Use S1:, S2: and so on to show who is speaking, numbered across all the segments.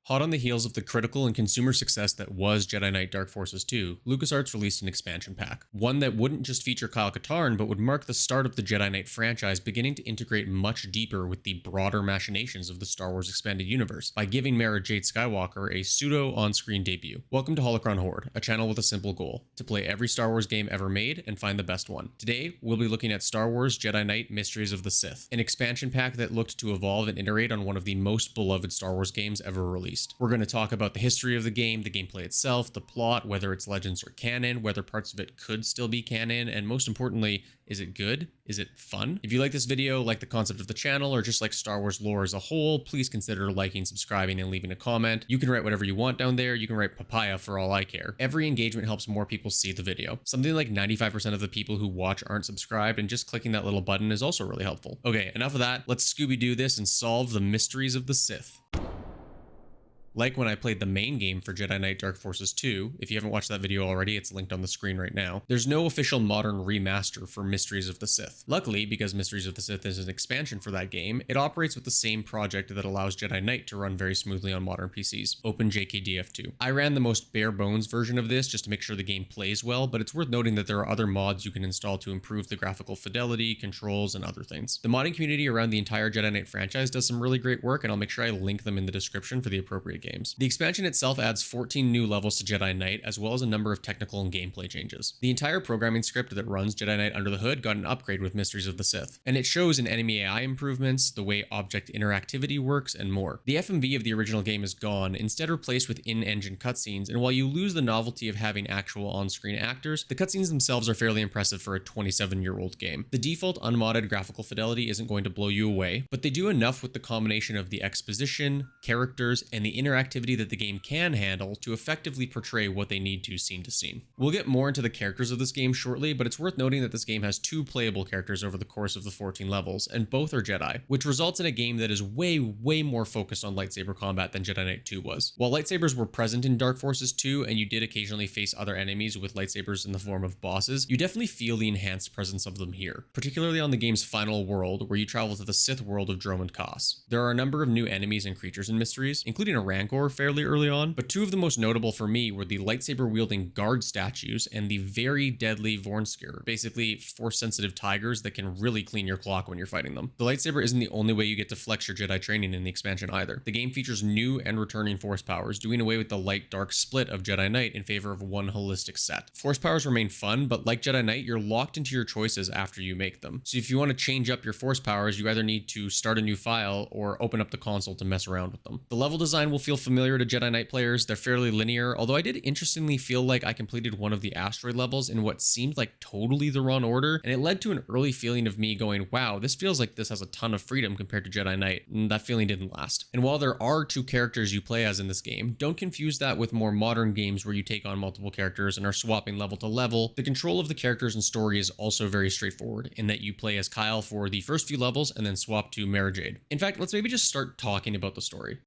S1: Hot on the heels of the critical and consumer success that was Jedi Knight Dark Forces 2, LucasArts released an expansion pack. One that wouldn't just feature Kyle Katarn, but would mark the start of the Jedi Knight franchise beginning to integrate much deeper with the broader machinations of the Star Wars expanded universe by giving Mara Jade Skywalker a pseudo on-screen debut. Welcome to Holocron Horde, a channel with a simple goal: to play every Star Wars game ever made and find the best one. Today, we'll be looking at Star Wars Jedi Knight Mysteries of the Sith, an expansion pack that looked to evolve and iterate on one of the most beloved Star Wars games ever released. We're going to talk about the history of the game, the gameplay itself, the plot, whether it's Legends or canon, whether parts of it could still be canon, and most importantly, is it good? Is it fun? If you like this video, like the concept of the channel, or just like Star Wars lore as a whole, please consider liking, subscribing, and leaving a comment. You can write whatever you want down there. You can write papaya for all I care. Every engagement helps more people see the video. Something like 95% of the people who watch aren't subscribed, and just clicking that little button is also really helpful. Okay, enough of that. Let's Scooby-Doo this and solve the mysteries of the Sith. Like when I played the main game for Jedi Knight Dark Forces 2, if you haven't watched that video already, it's linked on the screen right now, there's no official modern remaster for Mysteries of the Sith. Luckily, because Mysteries of the Sith is an expansion for that game, it operates with the same project that allows Jedi Knight to run very smoothly on modern PCs, OpenJKDF2. I ran the most bare bones version of this just to make sure the game plays well, but it's worth noting that there are other mods you can install to improve the graphical fidelity, controls, and other things. The modding community around the entire Jedi Knight franchise does some really great work, and I'll make sure I link them in the description for the appropriate games. The expansion itself adds 14 new levels to Jedi Knight, as well as a number of technical and gameplay changes. The entire programming script that runs Jedi Knight under the hood got an upgrade with Mysteries of the Sith, and it shows in enemy AI improvements, the way object interactivity works, and more. The FMV of the original game is gone, instead replaced with in-engine cutscenes, and while you lose the novelty of having actual on-screen actors, the cutscenes themselves are fairly impressive for a 27-year-old game. The default unmodded graphical fidelity isn't going to blow you away, but they do enough with the combination of the exposition, characters, and the interactivity that the game can handle to effectively portray what they need to scene to scene. We'll get more into the characters of this game shortly, but it's worth noting that this game has 2 playable characters over the course of the 14 levels, and both are Jedi, which results in a game that is way more focused on lightsaber combat than Jedi Knight 2 was. While lightsabers were present in Dark Forces 2, and you did occasionally face other enemies with lightsabers in the form of bosses, you definitely feel the enhanced presence of them here, particularly on the game's final world, where you travel to the Sith world of Dromund Kaas. There are a number of new enemies and creatures in Mysteries, including a Rancor fairly early on, but 2 of the most notable for me were the lightsaber-wielding guard statues and the very deadly Vornskir, basically force-sensitive tigers that can really clean your clock when you're fighting them. The lightsaber isn't the only way you get to flex your Jedi training in the expansion either. The game features new and returning force powers, doing away with the light-dark split of Jedi Knight in favor of one holistic set. Force powers remain fun, but like Jedi Knight, you're locked into your choices after you make them. So if you want to change up your force powers, you either need to start a new file or open up the console to mess around with them. The level design will feel familiar to Jedi Knight players. They're fairly linear, although I did interestingly feel like I completed one of the asteroid levels in what seemed like totally the wrong order, and it led to an early feeling of me going, wow, this feels like this has a ton of freedom compared to Jedi Knight, and that feeling didn't last. And while there are 2 characters you play as in this game, don't confuse that with more modern games where you take on multiple characters and are swapping level to level. The control of the characters and story is also very straightforward, in that you play as Kyle for the first few levels and then swap to Mara Jade. In fact, let's maybe just start talking about the story.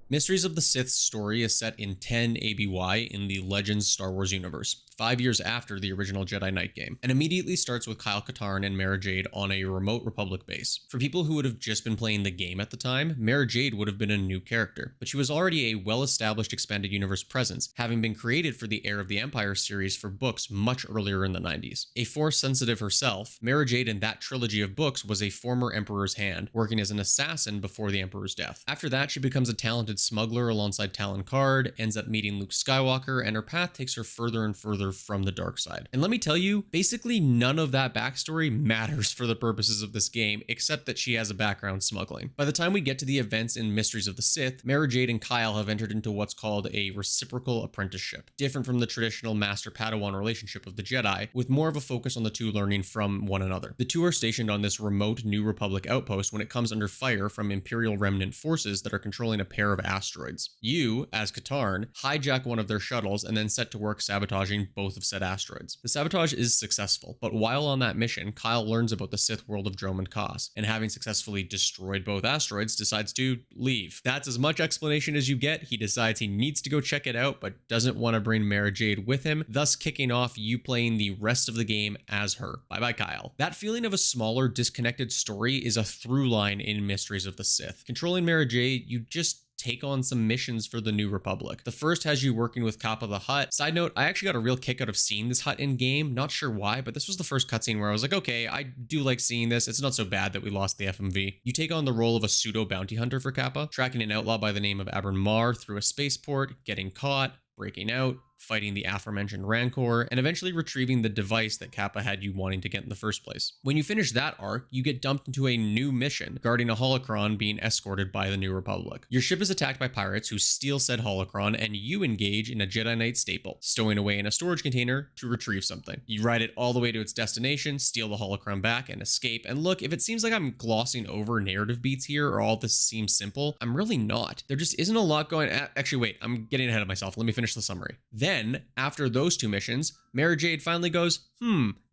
S1: Mysteries of the Sith's story is set in 10 ABY in the Legends Star Wars universe, 5 years after the original Jedi Knight game, and immediately starts with Kyle Katarn and Mara Jade on a remote Republic base. For people who would have just been playing the game at the time, Mara Jade would have been a new character, but she was already a well-established expanded universe presence, having been created for the Heir of the Empire series for books much earlier in the 90s. A Force-sensitive herself, Mara Jade in that trilogy of books was a former Emperor's hand, working as an assassin before the Emperor's death. After that, she becomes a talented smuggler alongside Talon Karrde, ends up meeting Luke Skywalker, and her path takes her further and further from the dark side. And let me tell you, basically none of that backstory matters for the purposes of this game, except that she has a background smuggling. By the time we get to the events in Mysteries of the Sith, Mara Jade and Kyle have entered into what's called a reciprocal apprenticeship, different from the traditional Master-Padawan relationship of the Jedi, with more of a focus on the 2 learning from one another. The 2 are stationed on this remote New Republic outpost when it comes under fire from Imperial remnant forces that are controlling a pair of asteroids. You, as Katarn, hijack one of their shuttles and then set to work sabotaging both of said asteroids. The sabotage is successful, but while on that mission, Kyle learns about the Sith world of Dromund Kaas, and having successfully destroyed both asteroids, decides to leave. That's as much explanation as you get. He decides he needs to go check it out, but doesn't want to bring Mara Jade with him, thus kicking off you playing the rest of the game as her. Bye-bye, Kyle. That feeling of a smaller, disconnected story is a through line in Mysteries of the Sith. Controlling Mara Jade, you just take on some missions for the New Republic. The first has you working with Kappa the Hutt. Side note, I actually got a real kick out of seeing this Hutt in game. Not sure why, but this was the first cutscene where I was like, okay, I do like seeing this. It's not so bad that we lost the FMV. You take on the role of a pseudo bounty hunter for Kappa, tracking an outlaw by the name of Abron Mar through a spaceport, getting caught, breaking out, fighting the aforementioned Rancor, and eventually retrieving the device that Kappa had you wanting to get in the first place. When you finish that arc, you get dumped into a new mission, guarding a holocron being escorted by the New Republic. Your ship is attacked by pirates who steal said holocron, and you engage in a Jedi Knight staple, stowing away in a storage container to retrieve something. You ride it all the way to its destination, steal the holocron back, and escape. And look, if it seems like I'm glossing over narrative beats here, or all this seems simple, I'm really not. There just isn't a lot going. Actually, wait, I'm getting ahead of myself. Let me finish the summary. Then, after those two missions, Mara Jade finally goes,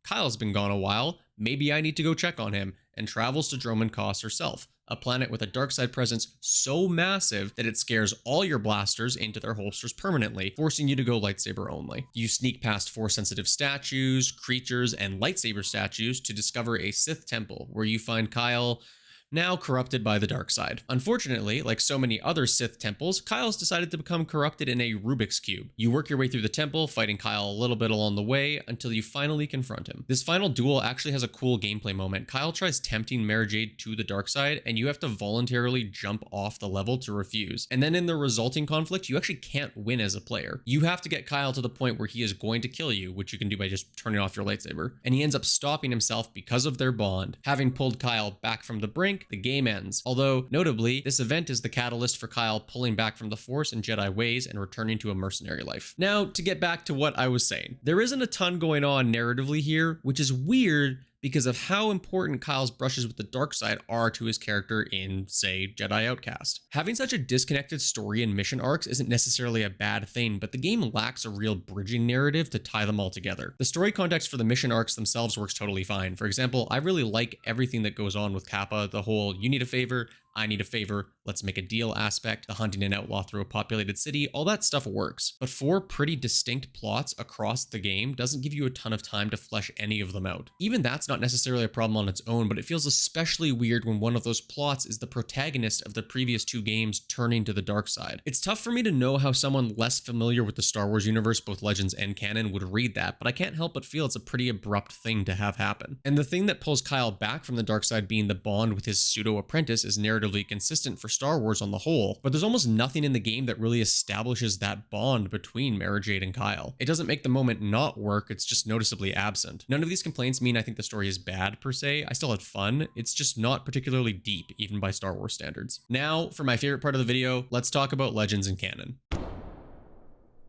S1: Kyle's been gone a while, maybe I need to go check on him, and travels to Dromund Kaas herself, a planet with a dark side presence so massive that it scares all your blasters into their holsters permanently, forcing you to go lightsaber only. You sneak past Force-sensitive statues, creatures, and lightsaber statues to discover a Sith temple, where you find Kyle now corrupted by the dark side. Unfortunately, like so many other Sith temples, Kyle's decided to become corrupted in a Rubik's Cube. You work your way through the temple, fighting Kyle a little bit along the way until you finally confront him. This final duel actually has a cool gameplay moment. Kyle tries tempting Mara Jade to the dark side, and you have to voluntarily jump off the level to refuse. And then in the resulting conflict, you actually can't win as a player. You have to get Kyle to the point where he is going to kill you, which you can do by just turning off your lightsaber. And he ends up stopping himself because of their bond. Having pulled Kyle back from the brink, the game ends. Although, notably, this event is the catalyst for Kyle pulling back from the Force and Jedi ways and returning to a mercenary life. Now, to get back to what I was saying, there isn't a ton going on narratively here, which is weird because of how important Kyle's brushes with the dark side are to his character in, say, Jedi Outcast. Having such a disconnected story and mission arcs isn't necessarily a bad thing, but the game lacks a real bridging narrative to tie them all together. The story context for the mission arcs themselves works totally fine. For example, I really like everything that goes on with Kappa, the whole you need a favor, I need a favor, let's make a deal aspect, the hunting an outlaw through a populated city, all that stuff works. But 4 pretty distinct plots across the game doesn't give you a ton of time to flesh any of them out. Even that's not necessarily a problem on its own, but it feels especially weird when one of those plots is the protagonist of the previous 2 games turning to the dark side. It's tough for me to know how someone less familiar with the Star Wars universe, both Legends and canon, would read that, but I can't help but feel it's a pretty abrupt thing to have happen. And the thing that pulls Kyle back from the dark side being the bond with his pseudo-apprentice is narratively consistent for Star Wars on the whole, but there's almost nothing in the game that really establishes that bond between Mara Jade and Kyle. It doesn't make the moment not work, it's just noticeably absent. None of these complaints mean I think the story is bad per se. I still had fun. It's just not particularly deep, even by Star Wars standards. Now, for my favorite part of the video, let's talk about Legends and canon.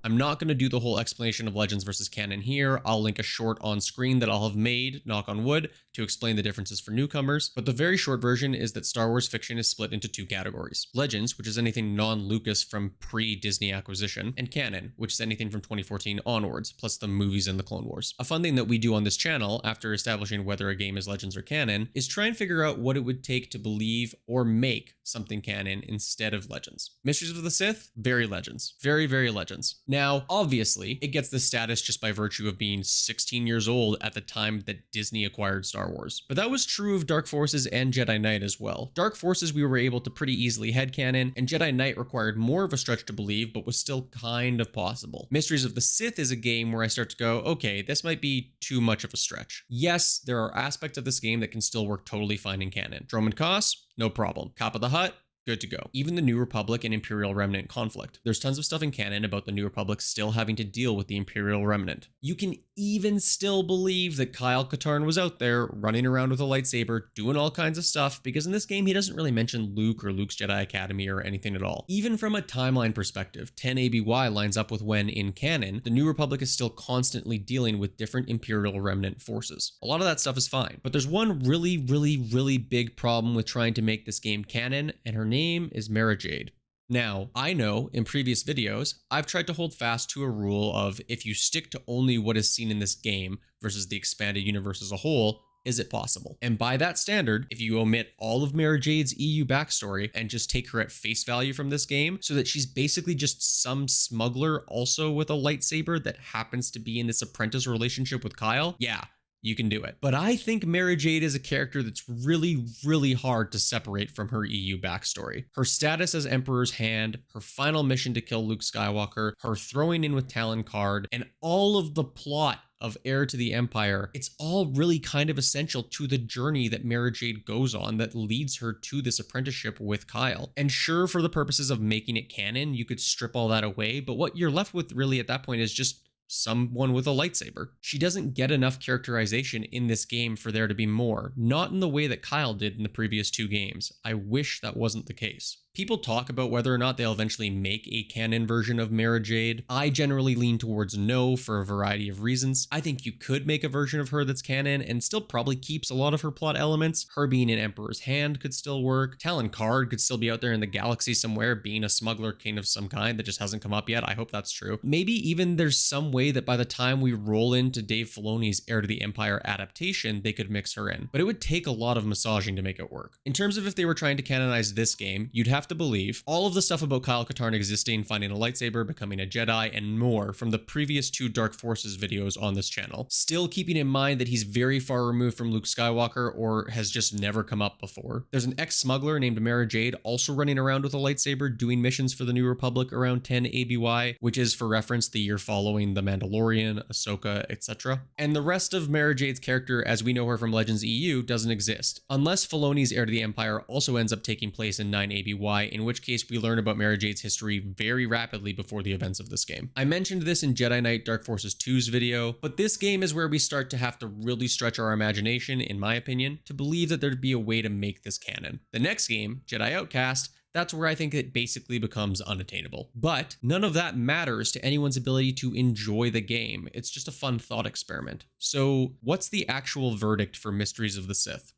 S1: I'm not going to do the whole explanation of Legends versus canon here. I'll link a short on screen that I'll have made, knock on wood, to explain the differences for newcomers, but the very short version is that Star Wars fiction is split into 2 categories. Legends, which is anything non-Lucas from pre-Disney acquisition, and canon, which is anything from 2014 onwards, plus the movies and the Clone Wars. A fun thing that we do on this channel, after establishing whether a game is Legends or canon, is try and figure out what it would take to believe or make something canon instead of Legends. Mysteries of the Sith? Very Legends. Very, very Legends. Now, obviously, it gets this status just by virtue of being 16 years old at the time that Disney acquired Star Wars. But that was true of Dark Forces and Jedi Knight as well. Dark Forces we were able to pretty easily headcanon, and Jedi Knight required more of a stretch to believe, but was still kind of possible. Mysteries of the Sith is a game where I start to go, okay, this might be too much of a stretch. Yes, there are aspects of this game that can still work totally fine in canon. Dromund Kaas? No problem. Kappa the Hutt? Good to go. Even the New Republic and Imperial Remnant conflict. There's tons of stuff in canon about the New Republic still having to deal with the Imperial Remnant. You can even still believe that Kyle Katarn was out there running around with a lightsaber, doing all kinds of stuff, because in this game, he doesn't really mention Luke or Luke's Jedi Academy or anything at all. Even from a timeline perspective, 10 ABY lines up with when, in canon, the New Republic is still constantly dealing with different Imperial Remnant forces. A lot of that stuff is fine, but there's one really big problem with trying to make this game canon, and her name is Mara Jade. Now, I know in previous videos, I've tried to hold fast to a rule of if you stick to only what is seen in this game versus the expanded universe as a whole, is it possible? And by that standard, if you omit all of Mara Jade's EU backstory and just take her at face value from this game, so that she's basically just some smuggler also with a lightsaber that happens to be in this apprentice relationship with Kyle, yeah, you can do it. But I think Mara Jade is a character that's really, really hard to separate from her EU backstory. Her status as Emperor's Hand, her final mission to kill Luke Skywalker, her throwing in with Talon Card, and all of the plot of Heir to the Empire, it's all really kind of essential to the journey that Mara Jade goes on that leads her to this apprenticeship with Kyle. And sure, for the purposes of making it canon, you could strip all that away, but what you're left with really at that point is just someone with a lightsaber. She doesn't get enough characterization in this game for there to be more, not in the way that Kyle did in the previous 2 games. I wish that wasn't the case. People talk about whether or not they'll eventually make a canon version of Mara Jade. I generally lean towards no for a variety of reasons. I think you could make a version of her that's canon and still probably keeps a lot of her plot elements. Her being an Emperor's Hand could still work. Talon Card could still be out there in the galaxy somewhere being a smuggler king of some kind that just hasn't come up yet. I hope that's true. Maybe even there's some way that by the time we roll into Dave Filoni's Heir to the Empire adaptation, they could mix her in. But it would take a lot of massaging to make it work. In terms of if they were trying to canonize this game, you'd have to believe all of the stuff about Kyle Katarn existing, finding a lightsaber, becoming a Jedi, and more from the previous 2 Dark Forces videos on this channel. Still keeping in mind that he's very far removed from Luke Skywalker or has just never come up before. There's an ex-smuggler named Mara Jade also running around with a lightsaber doing missions for the New Republic around 10 ABY, which is for reference the year following The Mandalorian, Ahsoka, etc. And the rest of Mara Jade's character as we know her from Legends EU doesn't exist, unless Filoni's Heir to the Empire also ends up taking place in 9 ABY, in which case we learn about Mara Jade's history very rapidly before the events of this game. I mentioned this in Jedi Knight Dark Forces 2's video, but this game is where we start to have to really stretch our imagination, in my opinion, to believe that there'd be a way to make this canon. The next game, Jedi Outcast, that's where I think it basically becomes unattainable. But none of that matters to anyone's ability to enjoy the game. It's just a fun thought experiment. So what's the actual verdict for Mysteries of the Sith?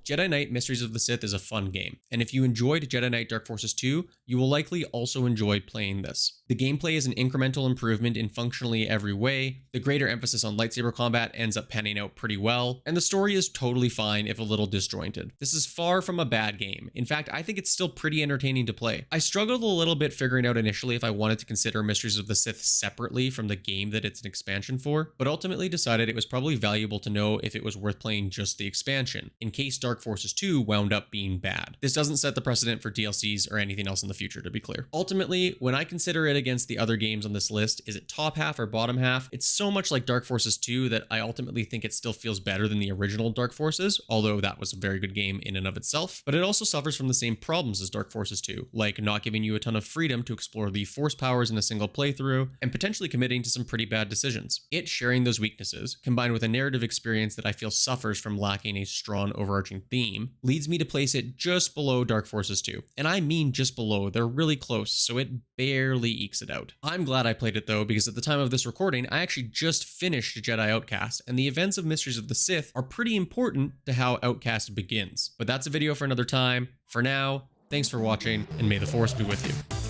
S1: Jedi Knight Mysteries of the Sith is a fun game, and if you enjoyed Jedi Knight Dark Forces 2, you will likely also enjoy playing this. The gameplay is an incremental improvement in functionally every way, the greater emphasis on lightsaber combat ends up panning out pretty well, and the story is totally fine if a little disjointed. This is far from a bad game. In fact, I think it's still pretty entertaining to play. I struggled a little bit figuring out initially if I wanted to consider Mysteries of the Sith separately from the game that it's an expansion for, but ultimately decided it was probably valuable to know if it was worth playing just the expansion, in case Dark Forces 2 wound up being bad. This doesn't set the precedent for DLCs or anything else in the future, to be clear. Ultimately, when I consider it against the other games on this list, is it top half or bottom half? It's so much like Dark Forces 2 that I ultimately think it still feels better than the original Dark Forces, although that was a very good game in and of itself. But it also suffers from the same problems as Dark Forces 2, like not giving you a ton of freedom to explore the Force powers in a single playthrough, and potentially committing to some pretty bad decisions. It sharing those weaknesses, combined with a narrative experience that I feel suffers from lacking a strong overarching theme, leads me to place it just below Dark Forces 2. And I mean just below, they're really close, so it barely ekes it out. I'm glad I played it though, because at the time of this recording, I actually just finished Jedi Outcast, and the events of Mysteries of the Sith are pretty important to how Outcast begins. But that's a video for another time. For now, thanks for watching, and may the Force be with you.